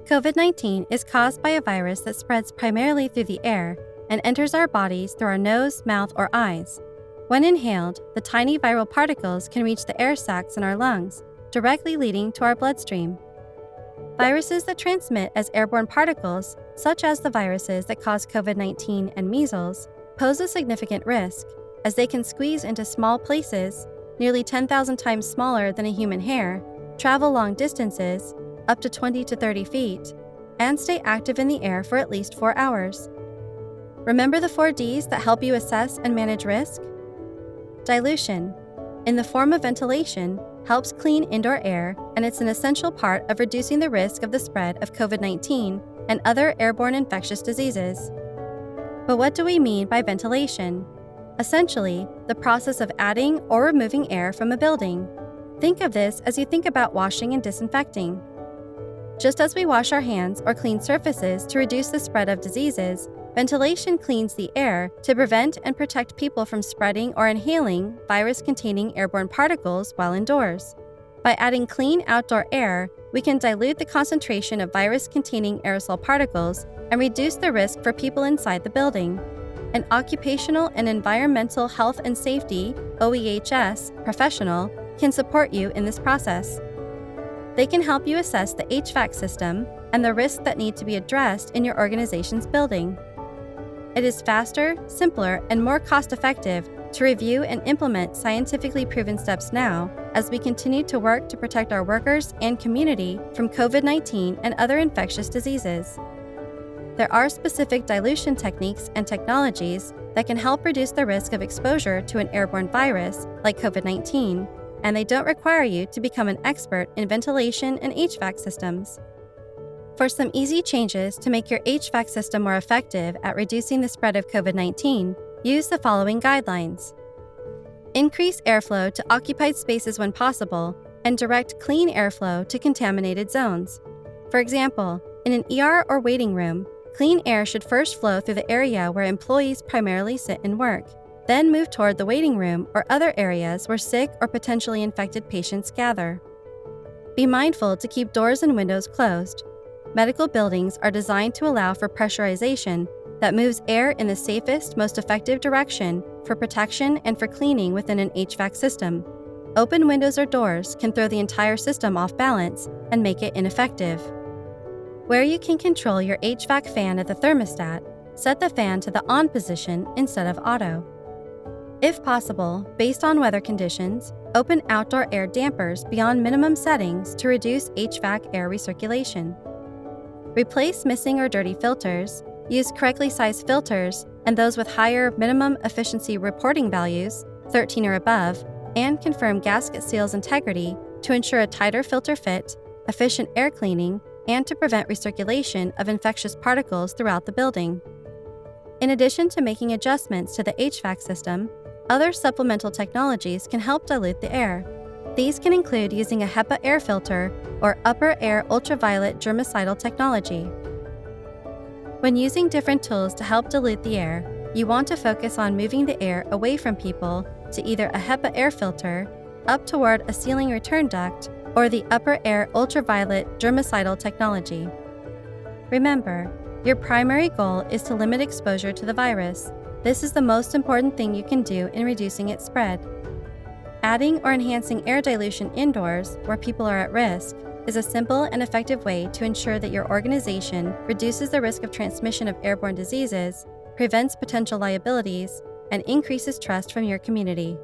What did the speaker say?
COVID-19 is caused by a virus that spreads primarily through the air and enters our bodies through our nose, mouth, or eyes. When inhaled, the tiny viral particles can reach the air sacs in our lungs, directly leading to our bloodstream. Viruses that transmit as airborne particles, such as the viruses that cause COVID-19 and measles, pose a significant risk, as they can squeeze into small places, nearly 10,000 times smaller than a human hair, travel long distances, up to 20 to 30 feet, and stay active in the air for at least 4 hours. Remember the 4 Ds that help you assess and manage risk? Dilution, in the form of ventilation, helps clean indoor air, and it's an essential part of reducing the risk of the spread of COVID-19 and other airborne infectious diseases. But what do we mean by ventilation? Essentially, the process of adding or removing air from a building. Think of this as you think about washing and disinfecting. Just as we wash our hands or clean surfaces to reduce the spread of diseases, ventilation cleans the air to prevent and protect people from spreading or inhaling virus-containing airborne particles while indoors. By adding clean outdoor air, we can dilute the concentration of virus-containing aerosol particles and reduce the risk for people inside the building. An occupational and environmental health and safety (OEHS) professional can support you in this process. They can help you assess the HVAC system and the risks that need to be addressed in your organization's building. It is faster, simpler, and more cost-effective to review and implement scientifically proven steps now as we continue to work to protect our workers and community from COVID-19 and other infectious diseases. There are specific dilution techniques and technologies that can help reduce the risk of exposure to an airborne virus like COVID-19, and they don't require you to become an expert in ventilation and HVAC systems. For some easy changes to make your HVAC system more effective at reducing the spread of COVID-19, use the following guidelines. Increase airflow to occupied spaces when possible, and direct clean airflow to contaminated zones. For example, in an ER or waiting room, clean air should first flow through the area where employees primarily sit and work, then move toward the waiting room or other areas where sick or potentially infected patients gather. Be mindful to keep doors and windows closed. Medical buildings are designed to allow for pressurization that moves air in the safest, most effective direction for protection and for cleaning within an HVAC system. Open windows or doors can throw the entire system off balance and make it ineffective. Where you can control your HVAC fan at the thermostat, set the fan to the on position instead of auto. If possible, based on weather conditions, open outdoor air dampers beyond minimum settings to reduce HVAC air recirculation. Replace missing or dirty filters, use correctly sized filters and those with higher minimum efficiency reporting values, 13 or above, and confirm gasket seals integrity to ensure a tighter filter fit, efficient air cleaning, and to prevent recirculation of infectious particles throughout the building. In addition to making adjustments to the HVAC system, other supplemental technologies can help dilute the air. These can include using a HEPA air filter or upper air ultraviolet germicidal technology. When using different tools to help dilute the air, you want to focus on moving the air away from people to either a HEPA air filter, up toward a ceiling return duct, or the upper air ultraviolet germicidal technology. Remember, your primary goal is to limit exposure to the virus. This is the most important thing you can do in reducing its spread. Adding or enhancing air dilution indoors, where people are at risk, is a simple and effective way to ensure that your organization reduces the risk of transmission of airborne diseases, prevents potential liabilities, and increases trust from your community.